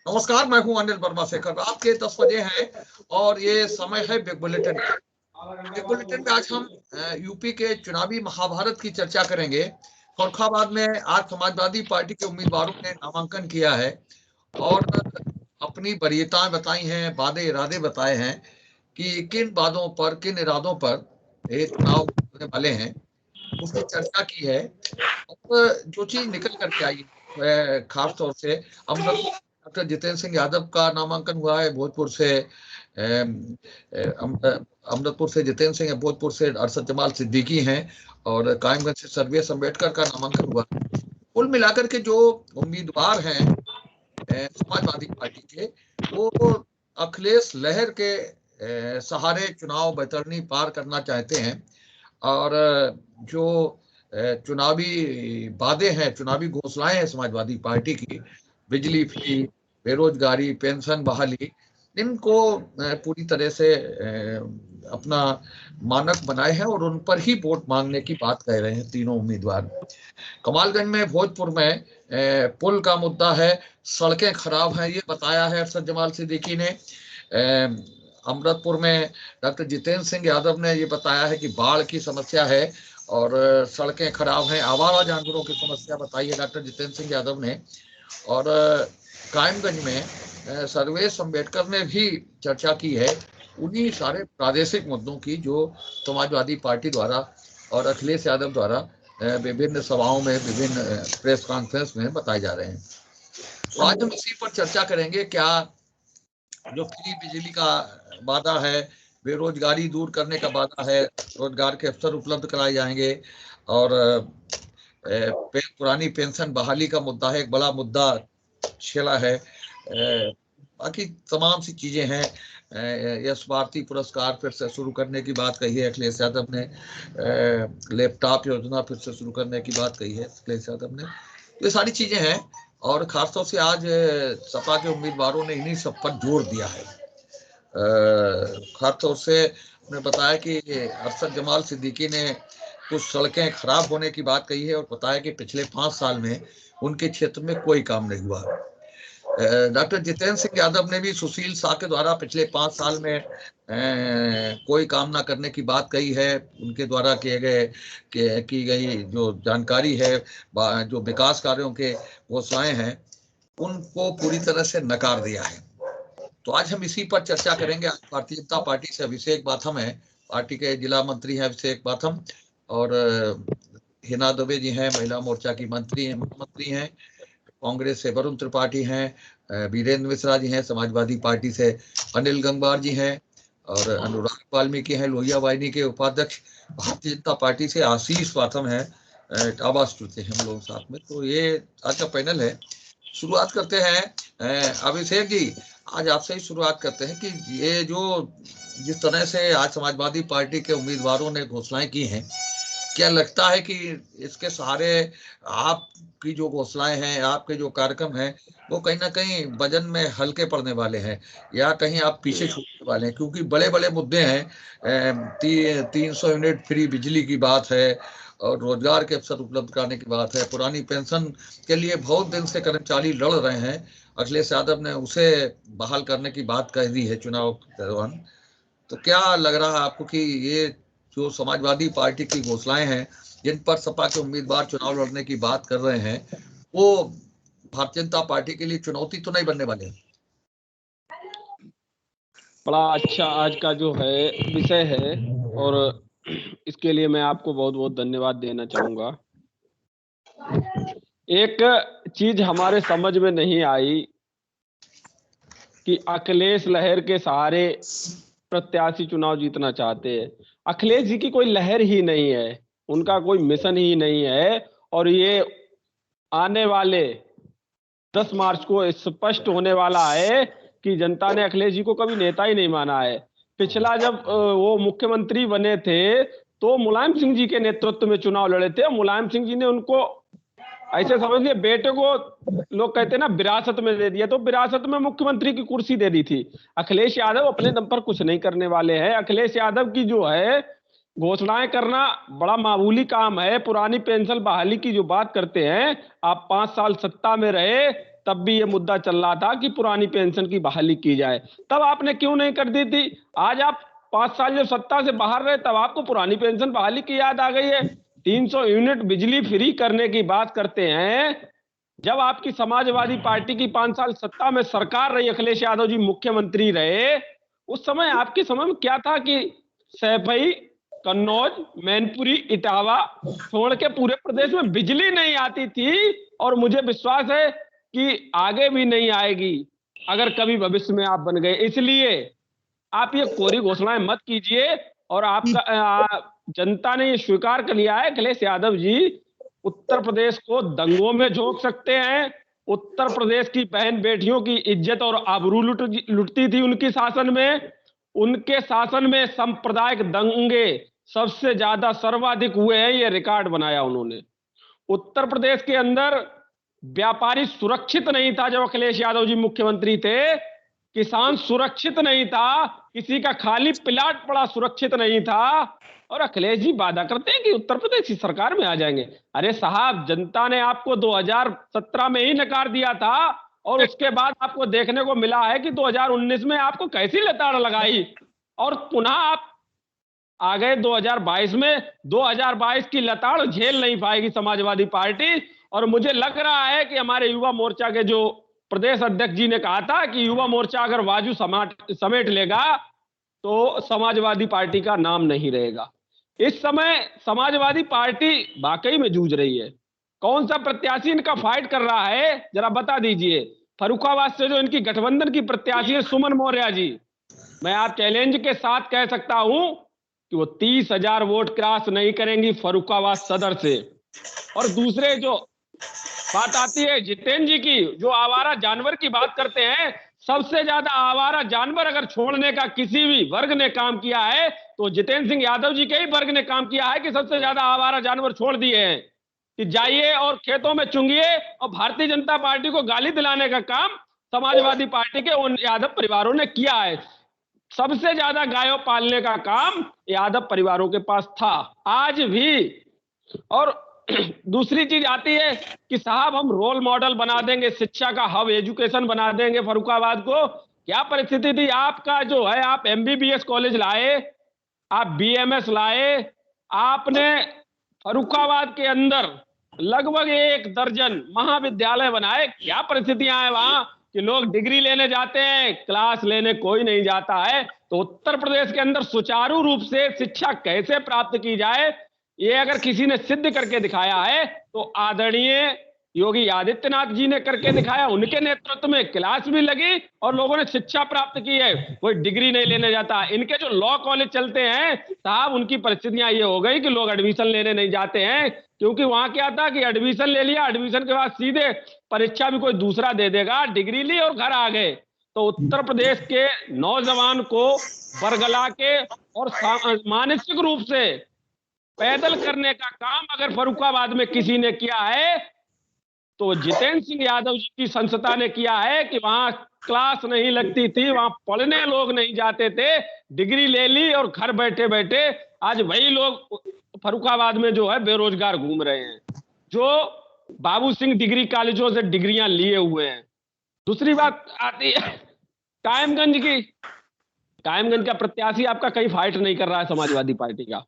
नमस्कार, मैं हूं अनिल वर्मा शेखर। रात के 10 बजे हैं और ये समय है बिग बुलेटिन का। बिग बुलेटिन में आज हम यूपी के चुनावी महाभारत की चर्चा करेंगे। फर्रुखाबाद में आज समाजवादी पार्टी के उम्मीदवारों ने नामांकन किया है और अपनी वरीयताएं बताई हैं, वादे इरादे बताए हैं कि किन वादों पर, किन इरादों पर ये चुनाव होने वाले हैं, उसकी चर्चा की है। और जो चीज निकल करके आई है, खास तौर से डॉक्टर जितेंद्र सिंह यादव का नामांकन हुआ है भोजपुर से, अमृतपुर से जितेंद्र सिंह है, भोजपुर से अरशद जमाल सिद्दीकी हैं और कायमगंज से सर्वेश अम्बेडकर का नामांकन हुआ। कुल मिलाकर के जो उम्मीदवार हैं समाजवादी पार्टी के, वो अखिलेश लहर के सहारे चुनाव बैतरणी पार करना चाहते हैं और जो चुनावी वादे हैं, चुनावी घोषणाएं हैं समाजवादी पार्टी की, बिजली फ्री, बेरोजगारी, पेंशन बहाली, इनको पूरी तरह से अपना मानक बनाए हैं और उन पर ही वोट मांगने की बात कह रहे हैं तीनों उम्मीदवार। कमालगंज में, भोजपुर में पुल का मुद्दा है, सड़कें खराब हैं, ये बताया है अरशद जमाल सिद्दीकी ने। अमृतपुर में डॉक्टर जितेंद्र सिंह यादव ने ये बताया है कि बाढ़ की समस्या है और सड़कें खराब हैं। आवारा जानवरों की समस्या बताई है डॉक्टर जितेंद्र सिंह यादव ने। और कायमगंज में सर्वेश अम्बेडकर ने भी चर्चा की है उन्हीं सारे प्रादेशिक मुद्दों की जो समाजवादी पार्टी द्वारा और अखिलेश यादव द्वारा विभिन्न सभाओं में, विभिन्न प्रेस कॉन्फ्रेंस में बताए जा रहे हैं। तो आज हम इसी पर चर्चा करेंगे। क्या जो फ्री बिजली का वादा है, बेरोजगारी दूर करने का वादा है, रोजगार के अवसर उपलब्ध कराए जाएंगे और पुरानी पेंशन बहाली का मुद्दा है, एक बड़ा मुद्दा छेड़ा है। बाकी तमाम सी चीजें हैं। यश भारती पुरस्कार फिर से शुरू करने की बात कही है अखिलेश यादव ने, लैपटॉप योजना फिर से शुरू करने की बात कही है अखिलेश यादव ने। ये सारी चीजें हैं और खासतौर से आज सपा के उम्मीदवारों ने इन्हीं सब पर जोर दिया है। खासतौर से उन्होंने बताया कि अरशद जमाल सिद्दीकी ने कुछ सड़कें खराब होने की बात कही है और बताया कि पिछले 5 साल में उनके क्षेत्र में कोई काम नहीं हुआ। डॉक्टर जितेंद्र सिंह यादव ने भी सुशील शाह के द्वारा पिछले 5 साल में कोई काम ना करने की बात कही है। उनके द्वारा की गई जो जानकारी है, जो विकास कार्यों के घोषणाएं हैं, उनको पूरी तरह से नकार दिया है। तो आज हम इसी पर चर्चा करेंगे। आज भारतीय जनता पार्टी से अभिषेक बाथम है, पार्टी के जिला मंत्री हैं अभिषेक बाथम, और हिना दुबे जी हैं, महिला मोर्चा की मंत्री हैं। कांग्रेस से वरुण त्रिपाठी हैं, वीरेंद्र मिश्रा जी हैं, समाजवादी पार्टी से अनिल गंगवार जी हैं और अनुराग वाल्मीकि हैं, लोहिया वाहिनी के उपाध्यक्ष। भारतीय जनता पार्टी से आशीष बाथम है, टाबा स्टूते हैं हम लोग साथ में। तो ये आज का पैनल है। शुरुआत करते हैं अभिषेक जी, आज आपसे ही शुरुआत करते हैं कि ये जो जिस तरह से आज समाजवादी पार्टी के उम्मीदवारों ने घोषणाएं की हैं, क्या लगता है कि इसके सहारे आपकी जो घोषणाएं हैं, आपके जो कार्यक्रम हैं, वो कहीं ना कहीं वजन में हल्के पड़ने वाले हैं या कहीं आप पीछे छूटने वाले हैं? क्योंकि बड़े बड़े मुद्दे हैं। 300 यूनिट फ्री बिजली की बात है और रोजगार के अवसर उपलब्ध कराने की बात है। पुरानी पेंशन के लिए बहुत दिन से कर्मचारी लड़ रहे हैं, अखिलेश यादव ने उसे बहाल करने की बात कह दी है चुनाव के दौरान। तो क्या लग रहा है आपको कि ये जो समाजवादी पार्टी की घोषणाएं हैं, जिन पर सपा के उम्मीदवार चुनाव लड़ने की बात कर रहे हैं, वो भारतीय जनता पार्टी के लिए चुनौती तो नहीं बनने वाले? बड़ा अच्छा आज का जो है विषय है और इसके लिए मैं आपको बहुत बहुत धन्यवाद देना चाहूंगा। एक चीज हमारे समझ में नहीं आई कि अखिलेश लहर के सहारे प्रत्याशी चुनाव जीतना चाहते हैं। अखिलेश जी की कोई लहर ही नहीं है, उनका कोई मिशन ही नहीं है और ये आने वाले 10 मार्च को स्पष्ट होने वाला है कि जनता ने अखिलेश जी को कभी नेता ही नहीं माना है। पिछला जब वो मुख्यमंत्री बने थे तो मुलायम सिंह जी के नेतृत्व में चुनाव लड़े थे। मुलायम सिंह जी ने उनको ऐसे समझ लिए बेटे को लोग कहते हैं ना विरासत में दे दिया, तो विरासत में मुख्यमंत्री की कुर्सी दे दी थी। अखिलेश यादव अपने दम पर कुछ नहीं करने वाले हैं। अखिलेश यादव की जो है घोषणाएं करना बड़ा मामूली काम है। पुरानी पेंशन बहाली की जो बात करते हैं, आप 5 साल सत्ता में रहे तब भी ये मुद्दा चल रहा था कि पुरानी पेंशन की बहाली की जाए, तब आपने क्यों नहीं कर दी थी? आज आप 5 साल जो सत्ता से बाहर रहे तब आपको पुरानी पेंशन बहाली की याद आ गई है। 300 यूनिट बिजली फ्री करने की बात करते हैं। जब आपकी समाजवादी पार्टी की 5 साल सत्ता में सरकार रही, अखिलेश यादव जी मुख्यमंत्री रहे, उस समय आपके समय में क्या था कि सैफई, कन्नौज, मैनपुरी, इटावा छोड़ के पूरे प्रदेश में बिजली नहीं आती थी, और मुझे विश्वास है कि आगे भी नहीं आएगी अगर कभी भविष्य में आप बन गए। इसलिए आप ये कोरी घोषणाएं मत कीजिए। और आपका जनता ने ये स्वीकार कर लिया है, अखिलेश यादव जी उत्तर प्रदेश को दंगों में झोंक सकते हैं। उत्तर प्रदेश की बहन बेटियों की इज्जत और आबरू लुटती थी उनकी शासन में। उनके शासन में सांप्रदायिक दंगे सबसे ज्यादा सर्वाधिक हुए हैं, ये रिकॉर्ड बनाया उन्होंने। उत्तर प्रदेश के अंदर व्यापारी सुरक्षित नहीं था जब अखिलेश यादव जी मुख्यमंत्री थे। किसान सुरक्षित नहीं था, किसी का खाली प्लाट पड़ा सुरक्षित नहीं था। और अखिलेश जी वादा करते हैं कि उत्तर प्रदेश की सरकार में आ जाएंगे। अरे साहब, जनता ने आपको 2017 में ही नकार दिया था, और उसके बाद आपको देखने को मिला है कि 2019 में आपको कैसी लताड़ लगाई, और पुनः आप आ गए 2022 में। 2022 की लताड़ झेल नहीं पाएगी समाजवादी पार्टी। और मुझे लग रहा है कि हमारे युवा मोर्चा के जो प्रदेश अध्यक्ष जी ने कहा था कि युवा मोर्चा अगर बाजू समेट लेगा तो समाजवादी पार्टी का नाम नहीं रहेगा। इस समय समाजवादी पार्टी वाकई में जूझ रही है। कौन सा प्रत्याशी इनका फाइट कर रहा है, जरा बता दीजिए। फर्रुखाबाद से जो इनकी गठबंधन की प्रत्याशी है सुमन मौर्य जी, मैं आप चैलेंज के साथ कह सकता हूं कि वो 30,000 वोट क्रॉस नहीं करेंगी फर्रुखाबाद सदर से। और दूसरे जो बात आती है जितेंद्र जी की, जो आवारा जानवर की बात करते हैं, सबसे ज्यादा आवारा जानवर अगर छोड़ने का किसी भी वर्ग ने काम किया है तो जितेंद्र सिंह यादव जी के ही वर्ग ने काम किया है कि सबसे ज्यादा आवारा जानवर छोड़ दिए हैं। कि जाइए और खेतों में चुंगिए, और भारतीय जनता पार्टी को गाली दिलाने का काम समाजवादी पार्टी के उन यादव परिवारों ने किया है। सबसे ज्यादा गायों पालने का काम यादव परिवारों के पास था आज भी। और दूसरी चीज आती है कि साहब हम रोल मॉडल बना देंगे, शिक्षा का हब एजुकेशन बना देंगे फर्रुखाबाद को। क्या परिस्थिति थी आपका जो है, आप एमबीबीएस कॉलेज लाए, आप बीएमएस लाए, आपने फर्रुखाबाद के अंदर लगभग 1 दर्जन महाविद्यालय बनाए। क्या परिस्थितियां हैं वहां कि लोग डिग्री लेने जाते हैं, क्लास लेने कोई नहीं जाता है। तो उत्तर प्रदेश के अंदर सुचारू रूप से शिक्षा कैसे प्राप्त की जाए, ये अगर किसी ने सिद्ध करके दिखाया है तो आदरणीय योगी आदित्यनाथ जी ने करके दिखाया। उनके नेतृत्व में क्लास भी लगी और लोगों ने शिक्षा प्राप्त की है, कोई डिग्री नहीं लेने जाता। इनके जो लॉ कॉलेज चलते हैं साहब, उनकी परिस्थितियां ये हो गई कि लोग एडमिशन लेने नहीं जाते हैं, क्योंकि वहां क्या था कि एडमिशन ले लिया, एडमिशन के बाद सीधे परीक्षा भी कोई दूसरा दे देगा, डिग्री ली और घर आ गए। तो उत्तर प्रदेश के नौजवान को बरगला के और मानसिक रूप से पैदल करने का काम अगर फर्रुखाबाद में किसी ने किया है तो जितेंद्र सिंह यादव जी की संस्था ने किया है कि वहां क्लास नहीं लगती थी, वहां पढ़ने लोग नहीं जाते थे, डिग्री ले ली और घर बैठे बैठे आज वही लोग फर्रुखाबाद में जो है बेरोजगार घूम रहे हैं, जो बाबू सिंह डिग्री कॉलेजों से डिग्रियां लिए हुए हैं। दूसरी बात आती है कायमगंज की। कायमगंज का प्रत्याशी आपका कहीं फाइट नहीं कर रहा है समाजवादी पार्टी का।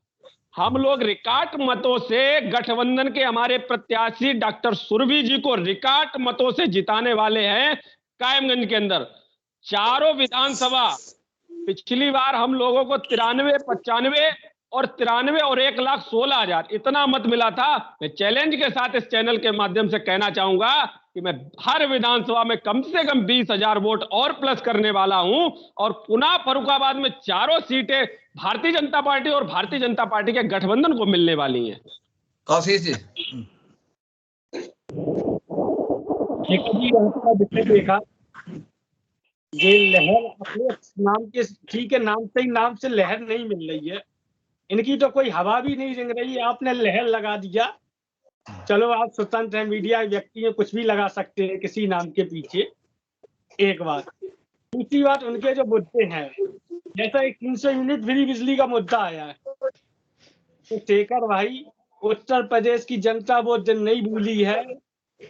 हम लोग रिकॉर्ड मतों से गठबंधन के हमारे प्रत्याशी डॉक्टर सुरभि जी को रिकॉर्ड मतों से जिताने वाले हैं कायमगंज के अंदर। चारों विधानसभा पिछली बार हम लोगों को 93, 95 और 93 और 1,16,000 इतना मत मिला था। मैं चैलेंज के साथ इस चैनल के माध्यम से कहना चाहूंगा कि मैं हर विधानसभा में कम से कम 20,000 वोट और प्लस करने वाला हूं, और पुनः फर्रुखाबाद में चारों सीटें भारतीय जनता पार्टी और भारतीय जनता पार्टी के गठबंधन को मिलने वाली हैं। काफी जी देखा ये लहर अपने नाम के ठीक है, नाम से ही नाम से लहर नहीं मिल रही है, इनकी तो कोई हवा भी नहीं रिंग रही है। आपने लहर लगा दिया, चलो आप स्वतंत्र हैं, मीडिया व्यक्ति हैं, कुछ भी लगा सकते हैं किसी नाम के पीछे। एक बात। दूसरी बात, उनके जो मुद्दे हैं, जैसा एक 300 यूनिट फ्री बिजली का मुद्दा आया है, तो शेखर भाई, उत्तर प्रदेश की जनता वो दिन नहीं भूली है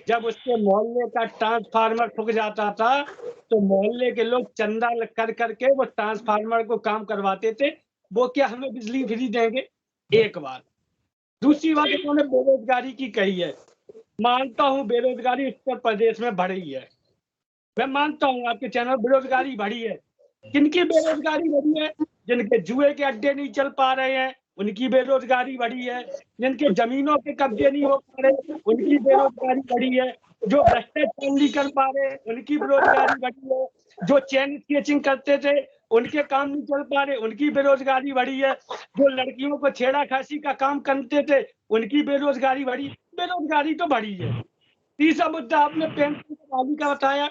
जब उसके मोहल्ले का ट्रांसफार्मर ठुक जाता था तो मोहल्ले के लोग चंदा कर करके वो ट्रांसफार्मर को काम करवाते थे। वो क्या हमें बिजली फ्री देंगे? एक बात। दूसरी बात उन्होंने बेरोजगारी की कही है। मानता हूं बेरोजगारी उत्तर प्रदेश में बढ़ी है, मैं मानता हूं आपके चैनल बेरोजगारी बढ़ी है। किनकी बेरोजगारी बढ़ी है? जिनके जुए के अड्डे नहीं चल पा रहे हैं उनकी बेरोजगारी बढ़ी है, जिनके जमीनों के कब्जे नहीं हो पा रहे उनकी बेरोजगारी बढ़ी है, जो भ्रष्टाचार नहीं कर पा रहे उनकी बेरोजगारी बढ़ी है, जो चेन स्केचिंग करते थे उनके काम नहीं चल पा रहे उनकी बेरोजगारी बढ़ी है, जो लड़कियों को छेड़ा खासी का काम करते थे उनकी बेरोजगारी बढ़ी। बेरोजगारी तो बढ़ी है। तीसरा मुद्दा आपने पेंशन बहाली का बताया।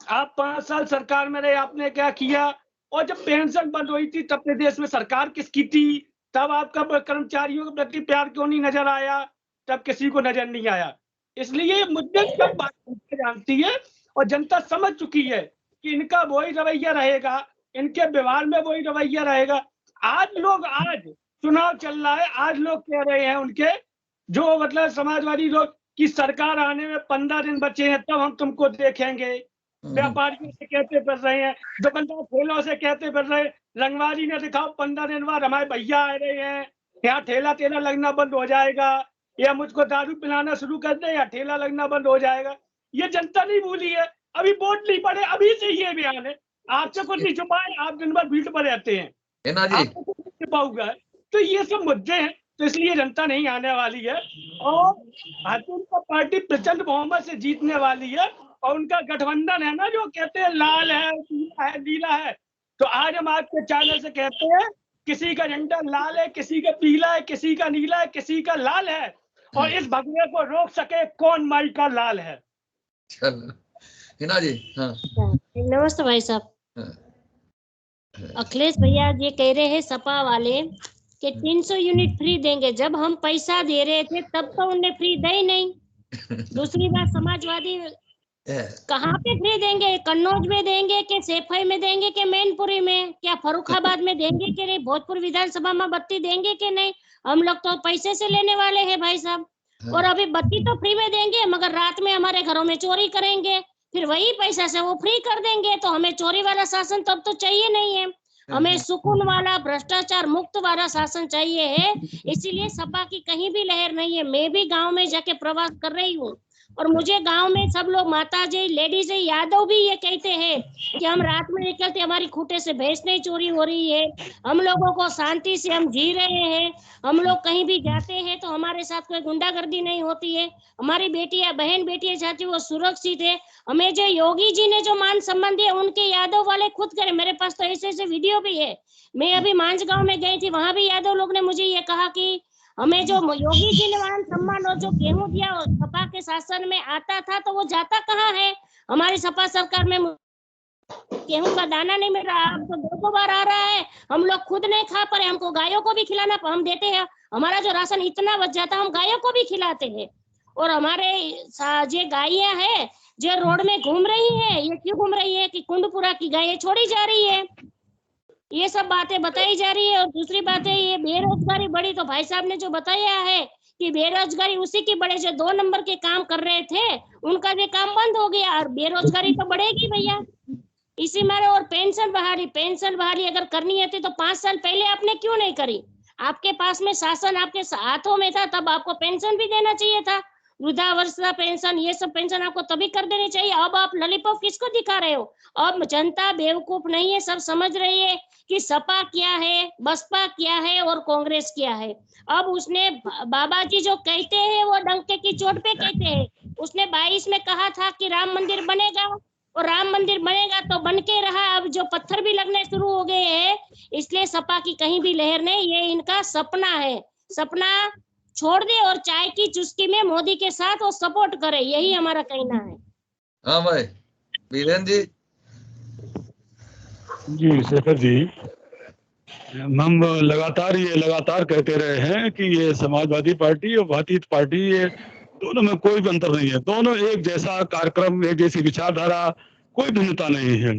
आप 5 साल सरकार में रहे, आपने क्या किया? और जब पेंशन बंद हुई थी तब प्रदेश में सरकार किसकी थी? तब आपका कर्मचारियों के प्रति प्यार क्यों नहीं नजर आया? तब किसी को नजर नहीं आया। इसलिए ये मुद्दे सब बात जानती है और जनता समझ चुकी है कि इनका वही रवैया रहेगा, इनके व्यवहार में वही रवैया रहेगा। आज चुनाव चल रहा है, आज लोग कह रहे हैं उनके जो मतलब समाजवादी लोग की सरकार आने में 15 दिन बचे हैं तब हम तुमको देखेंगे। व्यापारियों से कहते फिर रहे हैं, दुकानदार ठेलों से कहते फिर रहे, रंगवाली ने दिखाओ 15 दिन बाद हमारे भैया आ रहे हैं, यहाँ ठेला तेला लगना बंद हो जाएगा, या मुझको दारू पिलाना शुरू कर दे या ठेला लगना बंद हो जाएगा। ये जनता नहीं भूली है। अभी वोट नहीं पड़े, अभी से ये बयान है। आपसे कुछ नहीं छुपाए, आप दिन भर फील्ड पर रहते हैं, आपको कुछ नहीं छुपा हुआ है। तो ये सब मुद्दे हैं, तो इसलिए जनता नहीं आने वाली है और भारतीय जनता पार्टी प्रचंड बहुमत से जीतने वाली है। और उनका गठबंधन है ना, जो कहते हैं लाल है, पीला है, नीला है, तो आज हम आपके चैनल से कहते हैं किसी का झंडा लाल है, किसी का पीला है, किसी का नीला है, किसी का लाल है, और इस भगवे को रोक सके कौन माई का लाल है। हिना जी। हाँ। नमस्ते भाई साहब। अखिलेश भैया ये कह रहे हैं सपा वाले कि 300 यूनिट फ्री देंगे, जब हम पैसा दे रहे थे तब तो उन्हें फ्री दे ही नहीं। दूसरी बात, समाजवादी कहाँ पे फ्री देंगे? कन्नौज में देंगे कि सेफई में देंगे कि मैनपुरी में, क्या फर्रुखाबाद में देंगे कि नहीं, भोजपुर विधानसभा में बत्ती देंगे कि नहीं? हम लोग तो पैसे से लेने वाले हैं भाई साहब। और अभी बत्ती तो फ्री में देंगे मगर रात में हमारे घरों में चोरी करेंगे, फिर वही पैसा से वो फ्री कर देंगे। तो हमें चोरी वाला शासन तब तो चाहिए नहीं है, हमें सुकून वाला भ्रष्टाचार मुक्त वाला शासन चाहिए है। इसीलिए सपा की कहीं भी लहर नहीं है। मैं भी गांव में जाके प्रवास कर रही हूँ और मुझे गांव में सब लोग, माता जी, लेडीज, यादव भी ये कहते हैं कि हम रात में निकलते हमारी खूंटे से भैंस नहीं चोरी हो रही है, हम लोगों को शांति से हम जी रहे हैं, हम लोग कहीं भी जाते हैं तो हमारे साथ कोई गुंडागर्दी नहीं होती है, हमारी बेटियां बहन बेटियां चाहती वो सुरक्षित है। हमें जो योगी जी ने जो मान सम्मान दिया उनके यादव वाले खुद करे, मेरे पास तो ऐसे ऐसे वीडियो भी है। मैं अभी मांझगांव में गई थी, वहां भी यादव लोग ने मुझे ये कहा कि हमें जो योगी जी ने मान सम्मान और जो गेहूं दिया सपा के शासन में आता था तो वो जाता कहाँ है? हमारी सपा सरकार में गेहूं का दाना नहीं मिल रहा, अब तो 2 बार आ रहा है, हम लोग खुद नहीं खा पा रहे, हमको गायों को भी खिलाना, हम देते हैं, हमारा जो राशन इतना बच जाता हम गायों को भी खिलाते हैं। और हमारे जो गायें हैं जो रोड में घूम रही है, ये क्यों घूम रही है कि कुंडपुरा की गायें छोड़ी जा रही है, ये सब बातें बताई जा रही है। और दूसरी बात है ये बेरोजगारी बढ़ी, तो भाई साहब ने जो बताया है कि बेरोजगारी उसी की बढ़े जो 2 नंबर के काम कर रहे थे उनका भी काम बंद हो गया, और बेरोजगारी तो बढ़ेगी भैया इसी मारे। और पेंशन बहाली अगर करनी है तो 5 साल पहले आपने क्यों नहीं करी? आपके पास में शासन आपके हाथों में था, तब आपको पेंशन भी देना चाहिए था, वृद्धावस्था पेंशन, ये सब पेंशन आपको तभी कर देनी चाहिए। अब आप लॉलीपॉप किसको दिखा रहे हो? अब जनता बेवकूफ नहीं है, सब समझ रही है कि सपा क्या है, बसपा क्या है और कांग्रेस क्या है। अब उसने बाबा जी जो कहते हैं वो डंके की चोट पे कहते हैं। उसने 22 में कहा था कि राम मंदिर बनेगा, और राम मंदिर बनेगा तो बन के रहा, अब जो पत्थर भी लगने शुरू हो गए हैं। इसलिए सपा की कहीं भी लहर नहीं, ये इनका सपना है, सपना छोड़ दे और चाय की चुस्की में मोदी के साथ वो सपोर्ट करे, यही हमारा कहना है। हाँ भाई वीरेंद्र जी शेखर जी, हम लगातार कहते रहे हैं कि ये समाजवादी पार्टी और भारतीय पार्टी, ये दोनों में कोई भी अंतर नहीं है, दोनों एक जैसा कार्यक्रम, एक जैसी विचारधारा, कोई भिन्नता नहीं है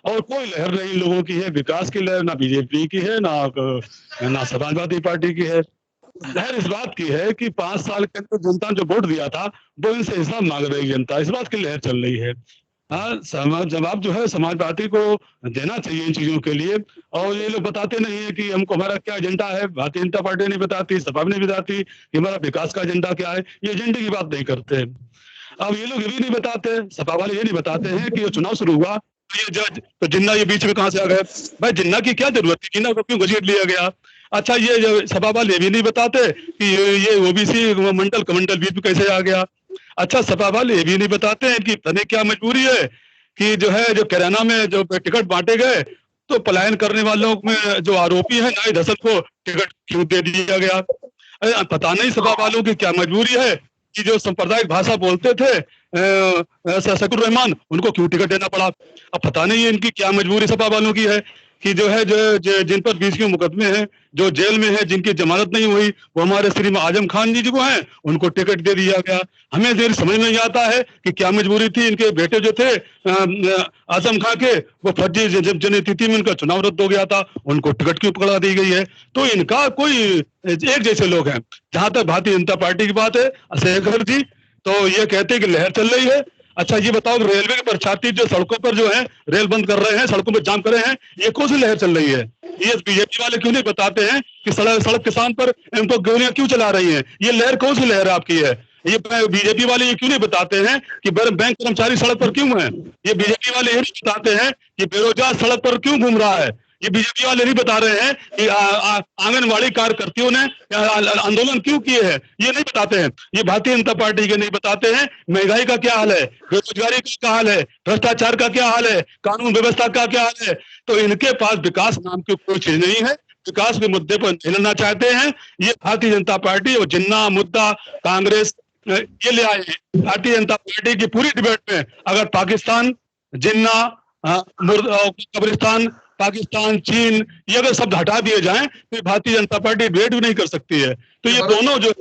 और कोई लहर नहीं लोगों की है, विकास की लहर ना बीजेपी की है ना समाजवादी पार्टी की है। लहर इस बात की है कि 5 साल के अंदर जनता ने जो वोट दिया था वो इनसे हिसाब मांग रही है जनता, इस बात की लहर चल रही है। हाँ, जवाब जो है समाज पार्टी को देना चाहिए इन चीजों के लिए। और ये लोग बताते नहीं है कि हमको हमारा क्या एजेंडा है, भारतीय जनता पार्टी नहीं बताती, सपा भी नहीं बताती कि हमारा विकास का एजेंडा क्या है, ये एजेंडे की बात नहीं करते। अब ये लोग ये भी नहीं बताते, सपा वाले ये नहीं बताते हैं कि ये चुनाव शुरू हुआ तो ये जज तो जिन्ना ये बीच में कहां से आ गए। भाई जिन्ना की क्या जरूरत थी, जिन्ना को क्यों घसीट लिया गया। अच्छा, ये जो सपा वाले ये भी नहीं बताते कि ये ओबीसी मंडल कमंडल बीच में कैसे आ गया। अच्छा, सपा वाले ये भी नहीं बताते हैं कि पता नहीं क्या मजबूरी है कि जो है जो कैराना में जो टिकट बांटे गए तो पलायन करने वालों में जो आरोपी है नाई दसत को टिकट क्यों दे दिया गया। पता नहीं सपा वालों की क्या मजबूरी है कि जो सांप्रदायिक भाषा बोलते थे शकुर रहमान, उनको क्यों टिकट देना पड़ा। अब पता नहीं है इनकी क्या मजबूरी सपा वालों की है कि जो है जो जिन पर 20 के मुकदमे हैं, जो जेल में है, जिनकी जमानत नहीं हुई, वो हमारे श्री आजम खान जी जो हैं उनको टिकट दे दिया गया। हमें देर समझ में नहीं आता है कि क्या मजबूरी थी। इनके बेटे जो थे आजम खान के, वो फर्जी जनतिथि में उनका चुनाव रद्द हो गया था, उनको टिकट क्यों पकड़ा दी गई है। तो इनका कोई एक जैसे लोग हैं। जहां तक भारतीय जनता पार्टी की बात है, शेखर जी तो ये कहते हैं कि लहर चल रही है। अच्छा, ये बताओ रेलवे के परीक्षार्थी जो सड़कों पर जो है रेल बंद कर रहे हैं, सड़कों पर जाम कर रहे हैं, ये कौन सी लहर चल रही है। ये बीजेपी वाले क्यों नहीं बताते हैं कि सड़क किसान पर इनको गोलियां क्यों चला रही हैं, ये लहर कौन सी लहर आपकी है। ये बीजेपी वाले ये क्यों नहीं बताते हैं कि बैंक कर्मचारी सड़क पर क्यों है। ये बीजेपी वाले ये नहीं बताते हैं कि बेरोजगार सड़क पर क्यों घूम रहा है। ये बीजेपी वाले नहीं बता रहे हैं कि आंगनबाड़ी कार्यकर्तियों ने आंदोलन क्यों किए हैं, ये नहीं बताते हैं। ये भारतीय जनता पार्टी के नहीं बताते हैं महंगाई का क्या हाल है, बेरोजगारी का क्या हाल है, भ्रष्टाचार का क्या हाल है, कानून व्यवस्था का क्या हाल है। तो इनके पास विकास नाम की कोई चीज नहीं है, विकास के मुद्दे पर हिलना चाहते हैं। ये भारतीय जनता पार्टी और जिन्ना मुद्दा कांग्रेस ये ले आए हैं। भारतीय जनता पार्टी की पूरी डिबेट में अगर पाकिस्तान, जिन्ना, कब्रिस्तान, पाकिस्तान, चीन, ये अगर शब्द हटा दिए जाएं तो भारतीय जनता पार्टी डिबेट भी नहीं कर सकती है। तो ये दोनों जो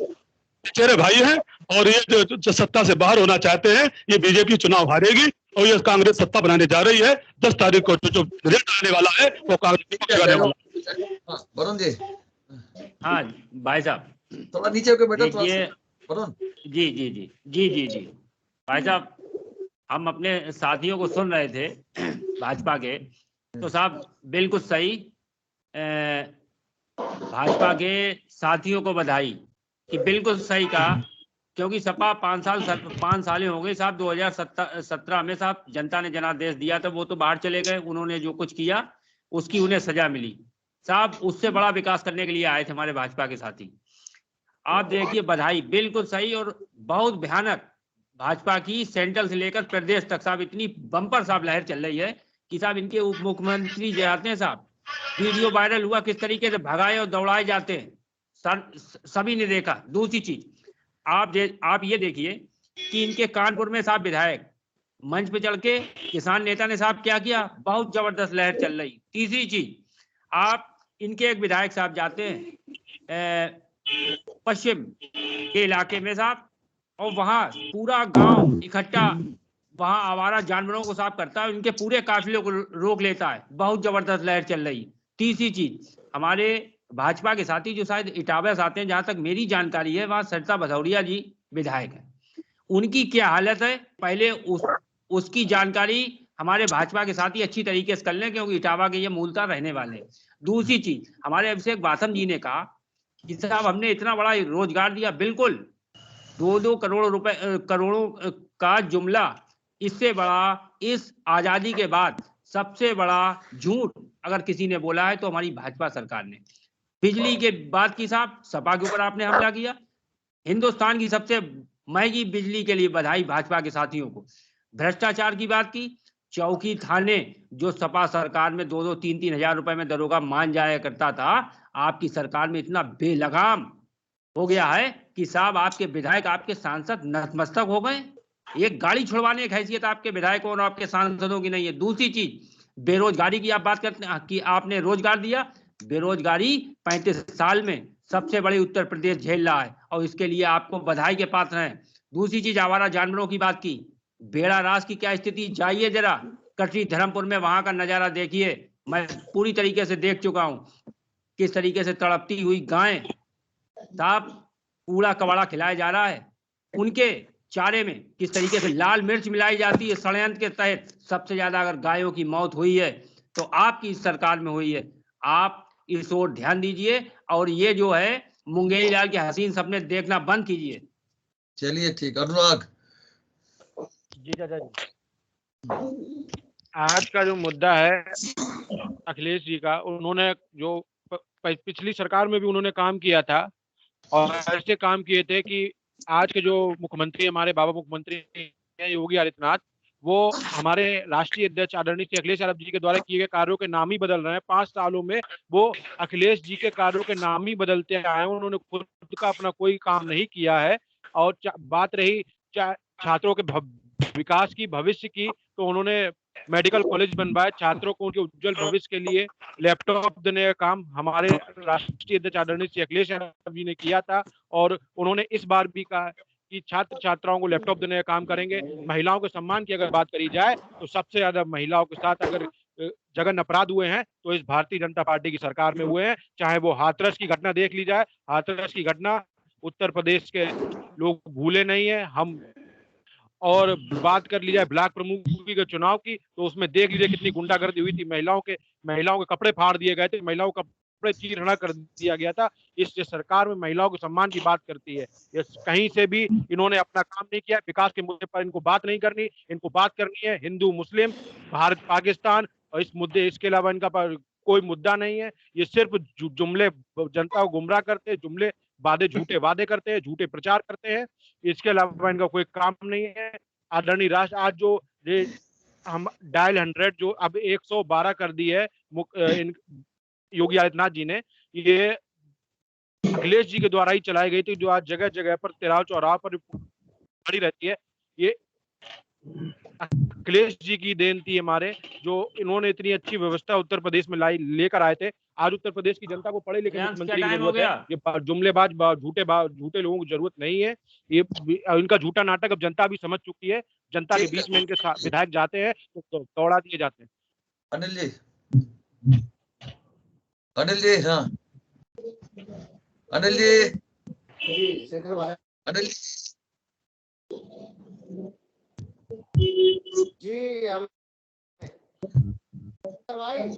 चेहरे भाई हैं और ये जो सत्ता से बाहर होना चाहते हैं, ये बीजेपी चुनाव हारेगी और ये कांग्रेस सत्ता बनाने जा रही है। 10 तारीख को जो रिजल्ट आने वाला है वो कांग्रेस को आने वाला है। वरुण जी। हाँ भाई साहब, थोड़ा नीचे होकर बैठो वरुण जी जी जी जी जी जी भाई साहब, हम अपने साथियों को सुन रहे थे भाजपा के, तो साहब बिल्कुल सही, भाजपा के साथियों को बधाई कि बिल्कुल सही कहा। क्योंकि सपा 5 साल हो गए साहब। 2017 में साहब जनता ने जनादेश दिया था, वो तो बाहर चले गए, उन्होंने जो कुछ किया उसकी उन्हें सजा मिली साहब। उससे बड़ा विकास करने के लिए आए थे हमारे भाजपा के साथी। आप देखिए, बधाई बिल्कुल सही और बहुत भयानक भाजपा की सेंट्रल से लेकर प्रदेश तक साहब इतनी बम्पर साहब लहर चल रही है कि साहब इनके उप मुख्यमंत्री जो आते हैं साहब, वीडियो वायरल हुआ किस तरीके से भगाए और दौड़ाए जाते हैं, सभी ने देखा। दूसरी चीज आप ये देखिए कि इनके कानपुर में साहब विधायक मंच पे चढ़ के किसान नेता ने साहब क्या किया, बहुत जबरदस्त लहर चल रही। तीसरी चीज, आप इनके एक विधायक साहब जाते हैं पश्चिम के इलाके में साहब, और वहां पूरा गांव इकट्ठा वहां आवारा जानवरों को साफ करता है, उनके पूरे काफिले को रोक लेता है। बहुत जबरदस्त लहर चल रही। तीसरी चीज, हमारे भाजपा के साथी जो शायद इटावा से आते हैं, जहां तक मेरी जानकारी है वहां सरिता भदौरिया जी विधायक है, उनकी क्या हालत है पहले उसकी जानकारी हमारे भाजपा के साथी अच्छी तरीके से कर लें, क्योंकि इटावा के ये मूलतः रहने वाले। दूसरी चीज, हमारे अभिषेक बाथम जी ने कहा कि साहब हमने इतना बड़ा रोजगार दिया, बिल्कुल 2-2 करोड़ रुपए, करोड़ों का जुमला, इससे बड़ा इस आजादी के बाद सबसे बड़ा झूठ अगर किसी ने बोला है तो हमारी भाजपा सरकार ने। बिजली के बात की साहब, सपा के ऊपर आपने हमला किया। हिंदुस्तान की सबसे महंगी बिजली के लिए बधाई भाजपा के साथियों को। भ्रष्टाचार की बात की, चौकी थाने जो सपा सरकार में 2-2, 3-3 हजार रुपए में दरोगा मान जाया करता था, आपकी सरकार में इतना बेलगाम हो गया है कि साहब आपके विधायक, आपके सांसद नतमस्तक हो गए। एक गाड़ी छुड़वाने की हैसियत आपके विधायकों और आपके सांसदों की नहीं है। दूसरी चीज, बेरोजगारी की आप बात करते हैं कि आपने रोजगार दिया, बेरोजगारी 35 साल में सबसे बड़ी उत्तर प्रदेश झेल रहा है और इसके लिए आपको बधाई के पात्र हैं। दूसरी चीज, आवारा जानवरों की बात की, बेड़ा रास की क्या स्थिति, जाइए जरा कटरी धर्मपुर में, वहां का नजारा देखिए। मैं पूरी तरीके से देख चुका हूं किस तरीके से तड़पती हुई गायें साहब कूड़ा कबाड़ा खिलाया जा रहा है, उनके चारे में किस तरीके से लाल मिर्च मिलाई जाती है षड्यंत्र के तहत। सबसे ज्यादा अगर गायों की मौत हुई है तो आपकी इस सरकार में हुई है। आप इस ओर ध्यान दीजिए और ये जो है मुंगेरी लाल के हसीन सपने देखना बंद कीजिए। चलिए ठीक। अनुराग जी चाचा जी, आज का जो मुद्दा है अखिलेश जी का, उन्होंने जो पिछली सरकार में भी उन्होंने काम किया था और ऐसे काम किए थे कि आज के जो मुख्यमंत्री हमारे बाबा मुख्यमंत्री हैं योगी आदित्यनाथ, वो हमारे राष्ट्रीय अध्यक्ष आदरणीय श्री अखिलेश यादव जी के द्वारा किए गए कार्यों के नाम ही बदल रहे हैं। 5 सालों में वो अखिलेश जी के कार्यों के नाम ही बदलते आए हैं, उन्होंने खुद का अपना कोई काम नहीं किया है। और बात रही छात्रों के विकास की, भविष्य की, तो उन्होंने मेडिकल कॉलेज बनवाए, छात्रों को उनके उज्जवल भविष्य के लिए लैपटॉप देने का काम हमारे राष्ट्रीय अध्यक्ष आदरणीय श्री अखिलेश यादव जी ने किया था। और उन्होंने इस बार भी कहा कि छात्र छात्राओं को लैपटॉप देने का काम करेंगे। महिलाओं के सम्मान की अगर बात करी जाए तो सबसे ज्यादा महिलाओं के साथ अगर जघन्य अपराध हुए हैं तो इस भारतीय जनता पार्टी की सरकार में हुए हैं। चाहे वो हाथरस की घटना देख ली जाए, हाथरस की घटना उत्तर प्रदेश के लोग भूले नहीं है हम। और बात कर ली जाए ब्लॉक प्रमुख के चुनाव की, तो उसमें देख लीजिए कितनी गुंडागर्दी हुई थी, महिलाओं के कपड़े फाड़ दिए गए थे, महिलाओं के कपड़े चीरहरण कर दिया गया था। इस सरकार में महिलाओं के सम्मान की बात करती है, ये कहीं से भी इन्होंने अपना काम नहीं किया। विकास के मुद्दे पर इनको बात नहीं करनी, इनको बात करनी है हिंदू मुस्लिम, भारत पाकिस्तान, और इस मुद्दे, इसके अलावा इनका कोई मुद्दा नहीं है। ये सिर्फ जुमले जनता को गुमराह करते हैं, जुमले झूठे वादे करते हैं, झूठे प्रचार करते हैं, इसके अलावा इनका कोई काम नहीं है। आदरणीय राष्ट्र आज जो हम डायल 100 जो अब 112 कर दी है योगी आदित्यनाथ जी ने, ये अखिलेश जी के द्वारा ही चलाई गई थी, जो आज जगह जगह पर तिराव चौराहा पर खड़ी रहती है। ये अखिलेश जी की देन थी हमारे, जो इन्होंने इतनी अच्छी व्यवस्था उत्तर प्रदेश में लेकर आए थे। आज उत्तर प्रदेश की जनता को पढ़े लिखे मुख्यमंत्री की जरूरत है। ये जुमलेबाज झूठे लोगों की जरूरत नहीं है। ये इनका झूठा नाटक अब जनता भी समझ चुकी है। जनता के बीच में इनके विधायक जाते हैं तो दौड़ा दिए जाते हैं। अनिल जी, हाँ अनिल जी हम भाई,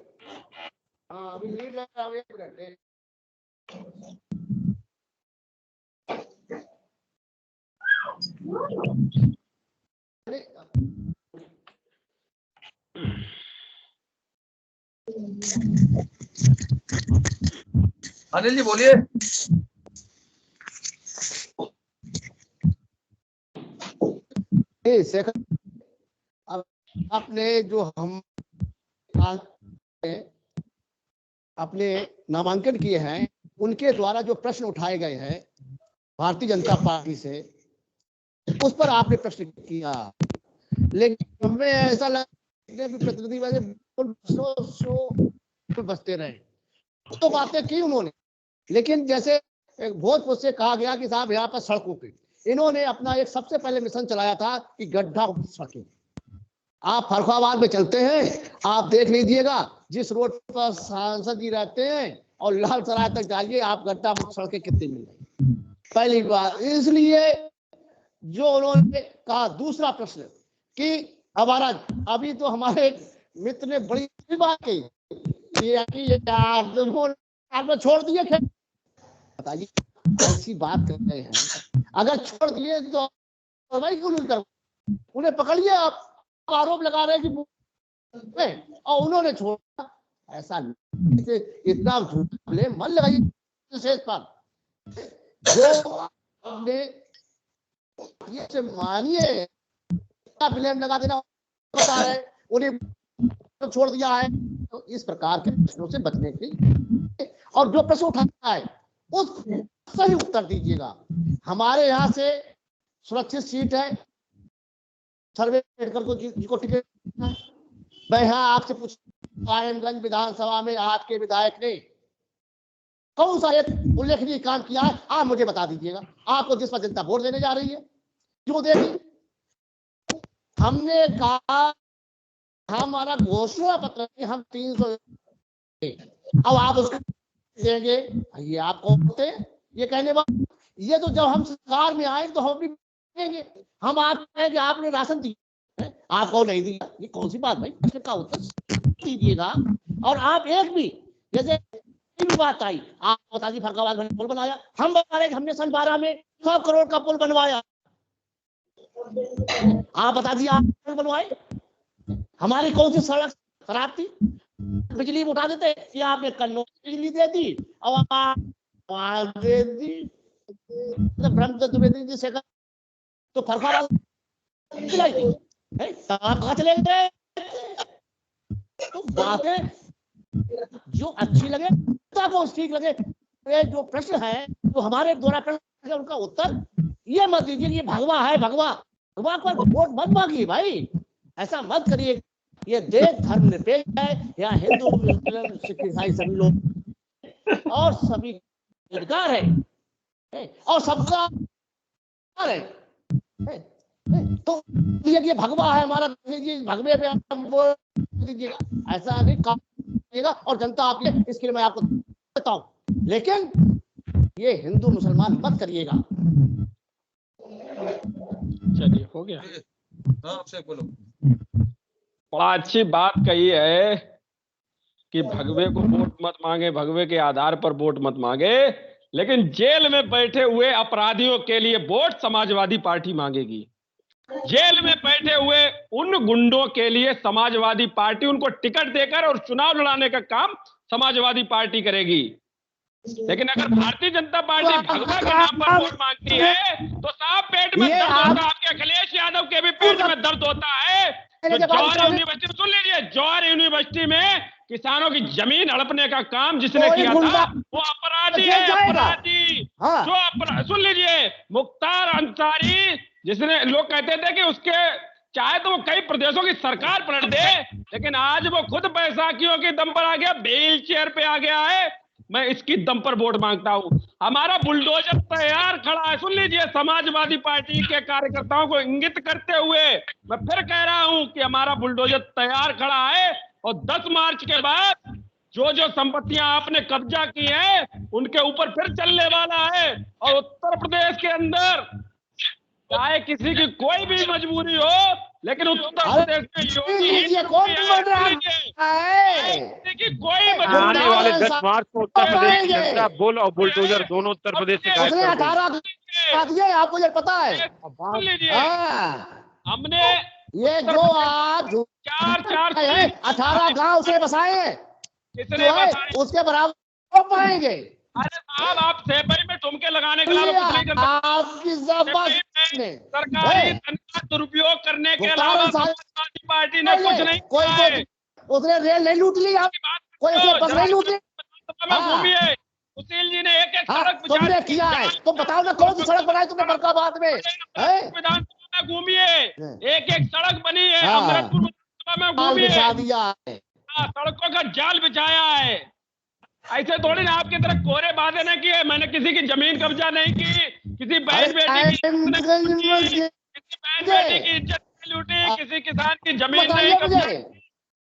हाँ अभी लीड लग रहा है। अनिल जी बोलिए। शेखर, अब आपने जो हम अपने नामांकन किए हैं, उनके द्वारा जो प्रश्न उठाए गए हैं भारतीय जनता पार्टी से, उस पर आपने प्रश्न किया, लेकिन हमें ऐसा लगता है कि प्रतिनिधि बसते रहे। तो बातें की उन्होंने, लेकिन जैसे भोजपुर से कहा गया कि साहब यहाँ पर सड़कों पे इन्होंने अपना एक सबसे पहले मिशन चलाया था कि गड्ढा सड़कें। आप फरुखाबाद में चलते हैं, आप देख लीजिएगा जिस रोड पर सांसद जी रहते हैं और लाल सराय तक जाइए, आप गड्ढा सड़कें कितनी मिल रही। पहली बात इसलिए जो उन्होंने कहा। दूसरा प्रश्न कि हमारा अभी तो हमारे मित्र ने बड़ी बात कही आपने छोड़ दिए, बताइए ऐसी बात कर रहे हैं। अगर छोड़ दिए तो क्यों नहीं कर, उन्हें पकड़िए। आप आरोप लगा रहे हैं कि और उन्होंने छोड़ा, ऐसा इतना झूठे मन लगाइए शेष पर। जो आपने ये से मानिए ब्लेम लगा देना बता रहे, उन्हें तो छोड़ दिया है। तो इस प्रकार के प्रश्नों से बचने की, और जो प्रश्न उठाता है उस सही उत्तर दीजिएगा। हमारे यहाँ से सुरक्षित सीट है, सर्वे को जिसको टिकट, मैं यहाँ आपसे पूछ, कायमगंज विधानसभा में आपके विधायक ने कौन सा एक उल्लेखनीय काम किया है, आप मुझे बता दीजिएगा। आपको जिस पर जनता वोट देने जा रही है, क्यों देगी? हमने कहा हमारा घोषणा पत्र हम 300, अब आप उसको देंगे, ये आप कौन होते हैं? ये कहने वाले, ये तो जब हम सरकार में आए तो हम भी देंगे। हम आप कहें कि आपने राशन दिया है, आपको नहीं दिया, ये कौन सी बात भाई? प्रश्न का उत्तर दीजिएगा। और आप एक भी, जैसे बात आई, आप बता दी फरकाबाद में पुल बनाया, हम बता रहे हमने सन 12 में 100 करोड़ का पुल बनवाया, आप बता दिए आप पुल बनवाए। हमारी कौन सी सड़क खराब थी? बिजली उठा देते, कि आपने कन्नौज बिजली दे दी और आप दे दी ब्रह्मदत्त द्विवेदी जी से तो फरकाबाद दिलाई थी, कहाँ चले गए? तो बातें जो अच्छी लगे, को ठीक लगे, ये जो प्रश्न है तो हमारे द्वारा प्रश्न है, उनका उत्तर ये मत दीजिए ये भगवा है, भगवा भगवा पर वोट मत मांगिए भाई, ऐसा मत करिए। ये देश धर्मनिरपेक्ष है, यहाँ हिंदू मुस्लिम सिख ईसाई सभी लोग और सभी अधिकार है और सबका है। तो ये भगवा है हमारा, भगवे पे आप बोल दीजिएगा, ऐसा नहीं काम कीजिएगा। और जनता आपके, इसके लिए मैं आपको बताऊं, लेकिन ये हिंदू मुसलमान मत करिएगा। चलिए हो गया। हाँ आपसे बोलो। बड़ा अच्छी बात कही है कि भगवे को वोट मत मांगे, भगवे के आधार पर वोट मत मांगे, लेकिन जेल में बैठे हुए अपराधियों के लिए वोट समाजवादी पार्टी मांगेगी। जेल में बैठे हुए उन गुंडों के लिए समाजवादी पार्टी उनको टिकट देकर और चुनाव लड़ाने का काम समाजवादी पार्टी करेगी। लेकिन अगर भारतीय जनता पार्टी भगवा के नाम पर वोट मांगती है तो साफ पेट में दर्द होता है। आपके अखिलेश यादव के भी पेट में दर्द होता है। तो जौहर यूनिवर्सिटी, सुन लीजिए, जौहर यूनिवर्सिटी में किसानों की जमीन हड़पने का काम जिसने किया था वो अपराधी है, अपराधी। जो सुन लीजिए, मुख्तार अंसारी, जिसने लोग कहते थे कि उसके चाहे तो वो कई प्रदेशों की सरकार पलट दे, लेकिन आज वो खुद बैसाखियों के दम पर आ गया, व्हील चेयर पे आ गया है। मैं इसकी दम पर वोट मांगता हूं। हमारा बुलडोजर तैयार खड़ा है। सुन लीजिए, समाजवादी पार्टी के कार्यकर्ताओं को इंगित करते हुए मैं फिर कह रहा हूं कि हमारा बुलडोजर तैयार खड़ा है और 10 मार्च के बाद जो जो संपत्तियां आपने कब्जा की है उनके ऊपर फिर चलने वाला है। और उत्तर प्रदेश के अंदर चाहे किसी की कोई भी मजबूरी हो, लेकिन उत्तर प्रदेश में योगी कौन बोल रहा है? किसी की कोई मजबूरी आने वाले 10 मार्च को उत्तर प्रदेश की जनता बुल और बुलडोजर दोनों उत्तर प्रदेश से गायब कर देगी। आपको ये पता है? हमने ये जो आज 18 गांव से बसाए उसके बराबर हो पाएंगे। अरे साहब, आप सेपई में ठुमके लगाने के अलावा कुछ नहीं कर आपकी सरकारी धन का दुरुपयोग करने के अलावा समाजवादी पार्टी ने कुछ नहीं किया है। उसने रेल नहीं लूट ली, आप कोई बस नहीं लूट ली। घूमिए, सुशील जी ने एक सड़क तुमने किया है, तुम बताओ ना कौन सी सड़क बनाई तुमने फरकाबाद में? विधानसभा में घूमिए, एक सड़क बनी है, अमृतपुर विधानसभा में घूमिए, सड़कों का जाल बिछाया है। ऐसे थोड़ी ना आपकी तरह कोरे वादे नहीं किए। मैंने किसी की जमीन कब्जा नहीं की, किसी बहन बेटी की इज्जत नहीं लूटी, किसी किसान की जमीन नहीं कब्जा,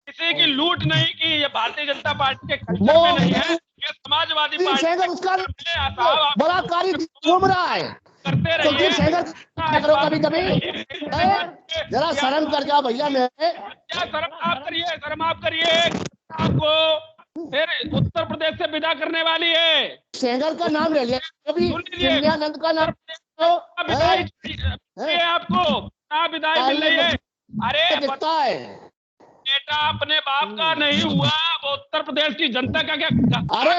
किसी की लूट नहीं की। ये भारतीय जनता पार्टी के कल्चर में नहीं है। ये समाजवादी पार्टी बलात्कारी घूम रहा है। करते रहिए, कभी कभी जरा शर्म कर जाओ भैया। मैं क्या शर्म आप करिए। आपको फिर उत्तर प्रदेश से विदा करने वाली है। सेंगर का नाम ले लिया, कभी चिन्मयानंद का नाम विदाई आपको विदाई मिल रही है। अरे दिखता है बेटा अपने बाप का नहीं हुआ, वो उत्तर प्रदेश की जनता का क्या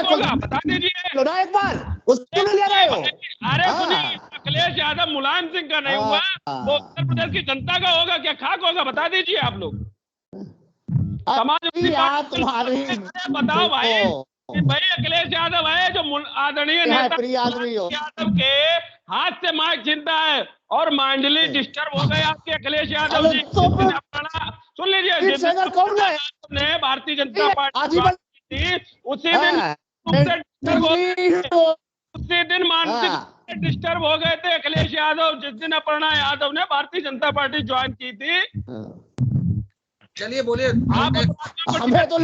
होगा बता दीजिए एक बार उसको ले रहे हो। अरे सुनिए, अखिलेश यादव मुलायम सिंह का नहीं हुआ, वो उत्तर प्रदेश की जनता का होगा क्या, खाक होगा? बता दीजिए आप लोग। समाजवादी पार्टी बताओ भाई कि भाई अखिलेश यादव है जो आदरणीय नेता यादव के हाथ से माइक छीनता है और माइंडली डिस्टर्ब हो गए आपके अखिलेश यादव जी। सुन लीजिए, ने भारतीय जनता पार्टी उसी दिन मानसिक डिस्टर्ब हो गए थे अखिलेश यादव जिस दिन अपर्णा यादव ने भारतीय जनता पार्टी ज्वाइन की थी। चलिए बोलिए। हमें तो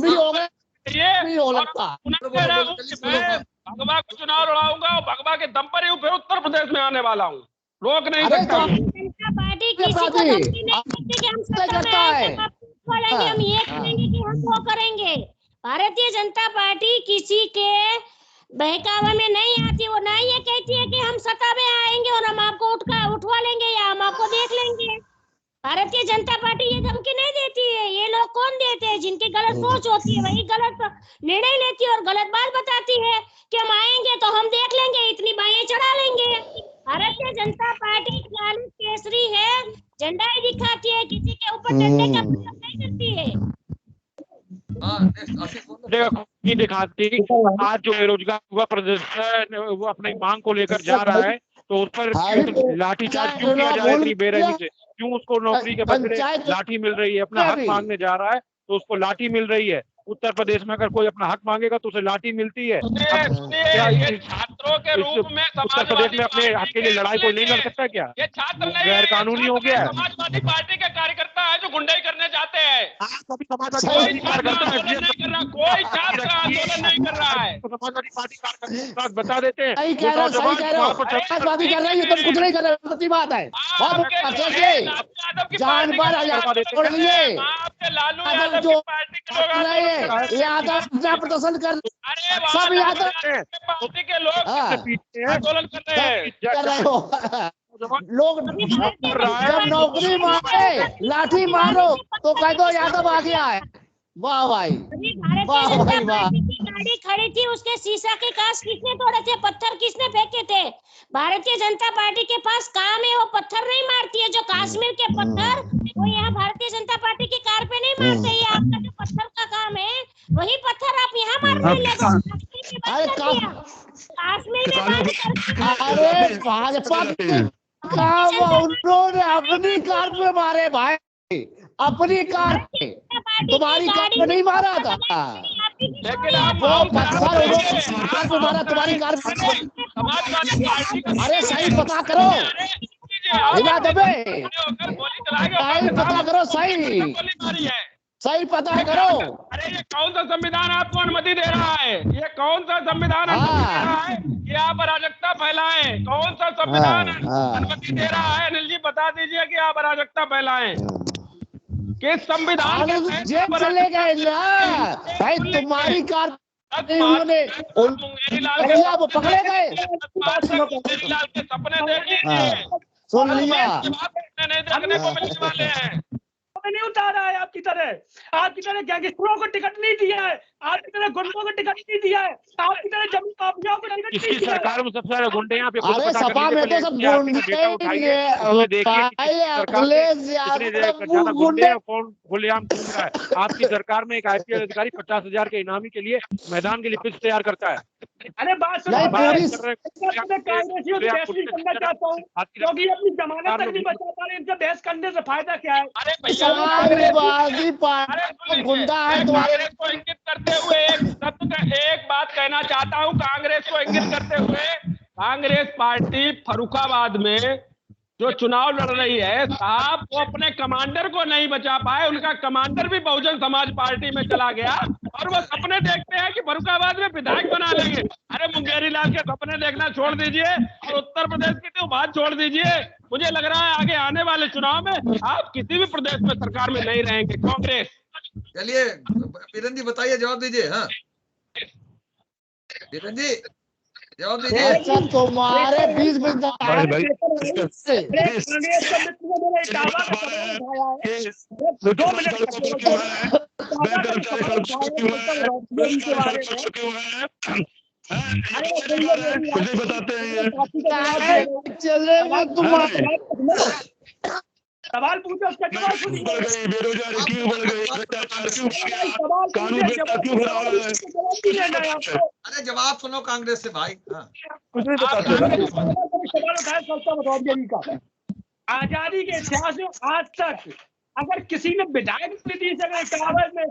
भी हो गए, भगवा को चुनाव लड़ाऊंगा और भगवा के दम पर ही फिर उत्तर प्रदेश में आने वाला हूँ, रोक नहीं अरे सकता। जनता पार्टी किसी को धमकी नहीं देती कि हम सत्ता में आएंगे तो आप बोलेंगे हम ये करेंगे कि हम वो करेंगे। भारतीय जनता पार्टी किसी के बहकावे में नहीं आती, वो ना ये कहती है कि हम सत्ता में आएंगे और हम आपको उठवा लेंगे या हम आपको देख लेंगे। भारतीय जनता पार्टी ये धमकी नहीं देती है। ये लोग कौन देते हैं? जिनकी गलत सोच होती है वही गलत निर्णय लेती है और गलत बात बताती है कि हम आएंगे तो हम देख लेंगे, इतनी बाएं चढ़ा लेंगे। भारतीय जनता पार्टी लाल केसरी है, झंडा ही दिखाती है, किसी के ऊपर डंडे का प्रयोग नहीं करती है। नहीं दिखाती। आज जो बेरोजगार युवा प्रदर्शन वो अपनी मांग को लेकर जा रहा है, तो उस पर लाठीचार्ज क्यों किया जा रहा है इतनी बेरहमी से? क्यों उसको नौकरी के बदले लाठी मिल रही है? अपना हक मांगने जा रहा है तो उसको लाठी मिल रही है। उत्तर प्रदेश में अगर कोई अपना हक मांगेगा तो उसे लाठी मिलती है। छात्रों के रूप में उत्तर प्रदेश में अपने हक के लिए लड़ाई कोई नहीं लड़ सकता क्या? ये छात्र नहीं गैर कानूनी हो गया है। समाजवादी पार्टी के कार्यकर्ता है जो गुंडाई करने जाते हैं। कोई कार्यकर्ता कोई छात्र आंदोलन नहीं कर रहा है। समाजवादी पार्टी कार्यकर्ता बता देते हैं। सही कह रहे हो, सही कह रहे हो। समाजवादी कर रहे हैं, तुम कुछ नहीं कर रहे हो, सच्ची बात है। जान पर छोड़ लिए यादव जो रहे हैं, यादव प्रदर्शन कर सब यादव पार्टी के लोग आंदोलन कर रहे हो। लोग जब नौकरी मांगे लाठी मारो तो कह दो यादव आ गया है। वाह भाई, वाह भाई वाह। गाड़ी खड़ी थी, उसके शीशा के कांच किसने तोड़े थे? पत्थर किसने फेंके थे? भारतीय जनता पार्टी के पास काम है, वो पत्थर नहीं मारती है। जो कश्मीर के पत्थर वो यहाँ भारतीय जनता पार्टी की कार पे नहीं मारते। ये आपका जो पत्थर का काम है वही पत्थर आप यहाँ मारने लगे। कश्मीर में अरे भाजपा काम उन्होंने अपनी कार पे मारे भाई, अपनी कार पे, तुम्हारी कार पे नहीं मारा था। वो पत्थर उन्होंने मारा तुम्हारी कार पे। अरे सही पता करो, हिला दबे, सही पता करो, सही पता करो। अरे ये कौन सा संविधान आपको अनुमति दे रहा है? ये कौन सा संविधान अनुमति दे रहा है कि आप अराजकता फैलाएं? कौन सा संविधान अनुमति दे रहा है? अनिल जी बता दीजिए कि आप अराजकता फैलाएं। किस संविधान के जेल चले गए ना भाई, तुम्हारी कार उन्होंने वो पकड़े गए। लाल के सपने देख लीजिए, सुन लिया, नहीं देखने को मिलने वाले हैं। नहीं उतारा है आपकी तरह गैंगस्टरों को टिकट नहीं दिया है, आपकी तरह गुंडों को टिकट नहीं दिया है, आपकी तरह जमीन माफियाओं को टिकट नहीं दिया है। सरकार में सबसे ज्यादा गुंडे यहाँ पे। अरे सपा में तो सब गुंडे कौन खुलेआम घूम रहा है। आपकी सरकार में एक IPS अधिकारी 50,000 के इनामी के लिए मैदान के लिए पिच तैयार करता है। अरे बात सुनो, कांग्रेसियों करना चाहता हूँ क्योंकि अपनी जमानत तक नहीं बचा पा रहे, इनसे बहस करने से फायदा क्या है? समाजवादी पार्टी गुंडा है तुम्हारे को इंगित करते हुए एक बात कहना चाहता हूँ। कांग्रेस को इंगित करते हुए, कांग्रेस पार्टी फर्रुखाबाद में जो चुनाव लड़ रही है साहब, वो अपने कमांडर को नहीं बचा पाए। उनका कमांडर भी बहुजन समाज पार्टी में चला गया और वो सपने देखते हैं कि फर्रुखाबाद में विधायक बना लेंगे। अरे मुंगेरी लाल के सपने देखना छोड़ दीजिए और उत्तर प्रदेश की तो बात छोड़ दीजिए। मुझे लग रहा है आगे आने वाले चुनाव में आप किसी भी प्रदेश में सरकार में नहीं रहेंगे कांग्रेस। चलिए बीरन जी बताइए, जवाब दीजिए। हाँ बीरन जी जवाब दीजिए। तुम्हारे 20 मिनट बताते हैं सवाल पूछो, उसका जवाब सुनिए। बेरोजगारी क्यों बढ़ गई, भ्रष्टाचार क्यों बढ़ गया, कानून व्यवस्था क्यों खराब है? अरे जवाब सुनो कांग्रेस से भाई। कुछ नहीं बताया। आजादी के इतिहास में आज तक अगर किसी ने विधायक नीति से इटावा में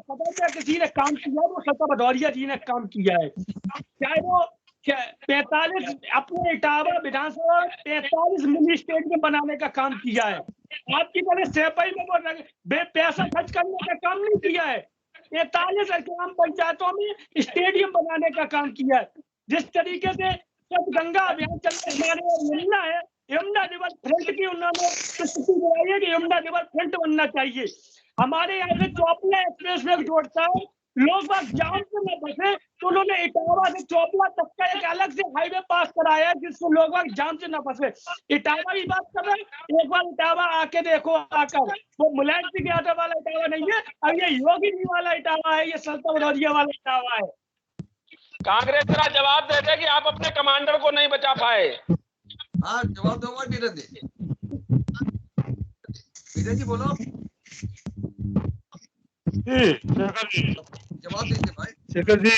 किसी ने काम किया वो सत्ता भदौरिया जी ने काम किया है। चाहे वो 45 अपने इटावा विधानसभा 45 मिनी स्टेडियम बनाने का काम किया है। आपकी तरह सेपई में वो पैसा खर्च करने का काम नहीं किया है। 43 ग्राम पंचायतों में स्टेडियम बनाने का काम किया है। जिस तरीके से जब गंगा अभियान चल रहा है, हमारे यमुना है, यमुना रिवर फ्रंट की उन्होंने स्थिति बनाई है कि यमुना रिवर फ्रंट बनना चाहिए। हमारे यहाँ से चौपला एक्सप्रेस वे जोड़ता है, लोग बाग जाम से न फंसे, तो उन्होंने इटावा से चौपला तक का एक अलग से हाईवे पास कराया जिससे लोग बाग जाम से न फंसे। इटावा की बात कर रहे हैं, एक बार इटावा आके देखो आकर, वो मुलायम सिंह यादव वाला इटावा नहीं है, अब ये योगी जी वाला इटावा है, ये सलता भदौरिया वाला इटावा है। कांग्रेस जरा जवाब दे दे कि आप अपने कमांडर को नहीं बचा पाए। हाँ जवाब दूंगा वीरेंद्र जी। वीरेंद्र जी बोलो। जवाब दीजिए भाई। शेखर जी,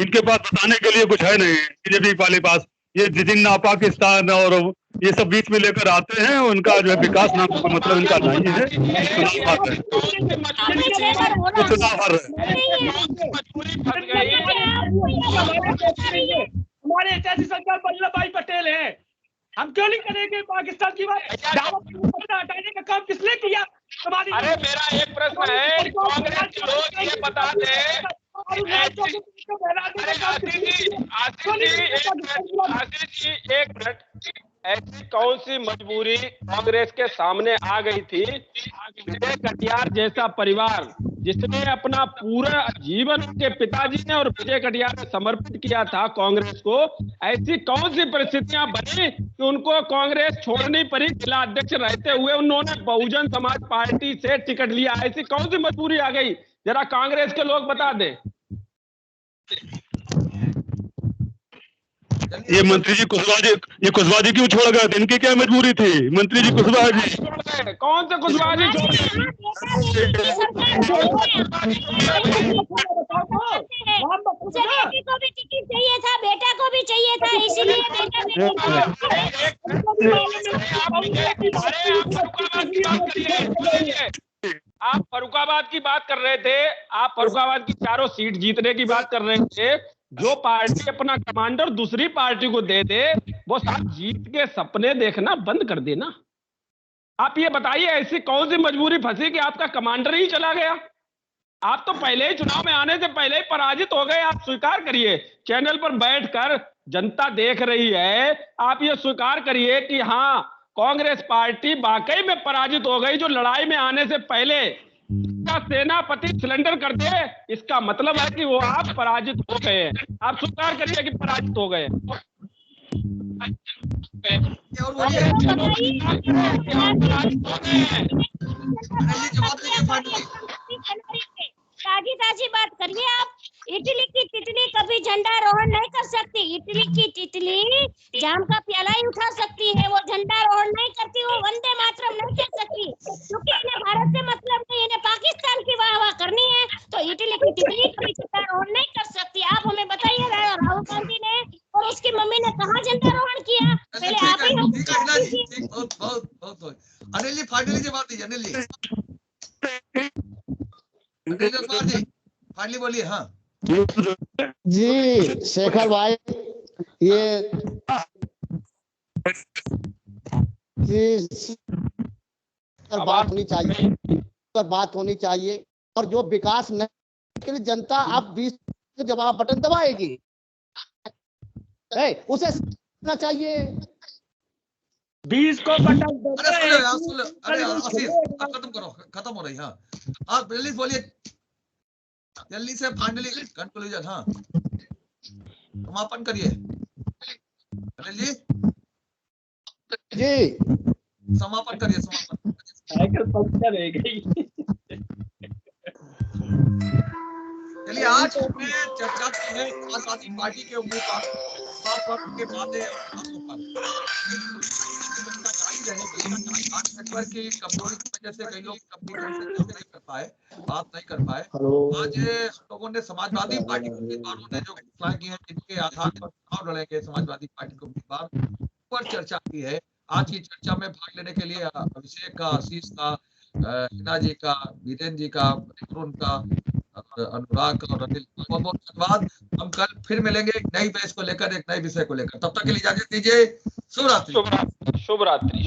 इनके पास बताने के लिए कुछ है नहीं बीजेपी वाले पास। ये जिन्ना पाकिस्तान और ये सब बीच में लेकर आते हैं, उनका जो है विकास नाम का मतलब इनका नहीं है, हमारे ऐतिहासिक सरकार वल्लभ भाई पटेल है, हम क्यों नहीं करेंगे पाकिस्तान की बात? हटाने का काम किसने किया? अरे मेरा एक प्रश्न है, कांग्रेस के लोग ये बता दें, आशीष जी एक मिनट, ऐसी कौन सी मजबूरी कांग्रेस के सामने आ गई थी? विजय कटियार जैसा परिवार जिसने अपना पूरा जीवन उनके पिताजी ने और विजय कटियार ने समर्पित किया था कांग्रेस को, ऐसी कौन सी परिस्थितियां बनी कि उनको कांग्रेस छोड़नी पड़ी? जिला अध्यक्ष रहते हुए उन्होंने बहुजन समाज पार्टी से टिकट लिया, ऐसी कौन सी मजबूरी आ गई? जरा कांग्रेस के लोग बता दें। ये मंत्री जी कुशवाहा जी क्यों छोड़ गए थे? इनकी क्या मजबूरी थी? मंत्री जी कुशवाहा जी कौन से कुशवाहा जी छोड़ गए? बेटी को भी टिकट चाहिए था, बेटा को भी चाहिए था, इसीलिए आप फर्रुखाबाद की बात कर रहे थे, आप फर्रुखाबाद की चारों सीट जीतने की बात कर रहे थे। जो पार्टी अपना कमांडर दूसरी पार्टी को दे दे, वो साथ जीत के सपने देखना बंद कर देना। आप ये बताइए ऐसी कौन सी मजबूरी फंसी कि आपका कमांडर ही चला गया? आप तो पहले ही चुनाव में आने से पहले ही पराजित हो गए, आप स्वीकार करिए। चैनल पर बैठकर जनता देख रही है, आप ये स्वीकार करिए कि हाँ कांग्रेस पार्टी वाकई में पराजित हो गई। जो लड़ाई में आने से पहले सेनापति सिलेंडर कर दे, इसका मतलब है कि वो आप पराजित हो गए। आप स्वीकार करिए कि पराजित हो गए। ताजी ताजी बात करिए आप। इटली की तितली कभी झंडारोहण नहीं कर सकती। इटली की तितली जाम का प्याला ही उठा सकती है, वो झंडारोहण नहीं करती, वो वंदे मातरम नहीं कह सकती, क्योंकि इन्हें भारत से मतलब नहीं, इन्हें पाकिस्तान की वाह करनी है। तो इटली की तितली कभी झंडारोहण नहीं कर सकती। आप हमें बताइए, राहुल गांधी ने और उसकी मम्मी ने कहाँ झंडारोहण किया? पहले आप ही बहुत अनिल जी फाइनली जवाब दीजिए। अनिल जी फाइनली बोलिए। हाँ जी शेखर भाई, ये बात होनी चाहिए, बात होनी चाहिए। और जो विकास नहीं के लिए जनता अब 20 जवाब बटन दबाएगी, उसे समझना चाहिए। 20 को बटन अरे आशीष खत्म करो, खत्म हो रही। हाँ आप जल्दी बोलिए, जल्दी से फाइनली कंक्लूजन। हाँ समापन करिए अनिल जी। जी समापन करिए, समापन। चलिए आज हमने चर्चा की है समाजवादी पार्टी के उम्मीदवार के वादे नेटवर्क की कमजोरी की वजह से कई लोग नहीं कर पाए, बात नहीं कर पाए। आज हम लोगों ने समाजवादी पार्टी के उम्मीदवारों ने जो घोषणा की है, जिनके आधार पर चुनाव लड़ेंगे समाजवादी पार्टी के उम्मीदवार, पर चर्चा की है। आज की चर्चा में भाग लेने के लिए अभिषेक का, आशीष का, हिना जी का, वीरेंद्र जी का, का, अनुराग और अनिल, बहुत बहुत धन्यवाद। हम कल फिर मिलेंगे एक नई बहस को लेकर, एक नए विषय को लेकर। तब तक के लिए इजाजत दीजिए। शुभ रात्रि। शुभ रात्रि।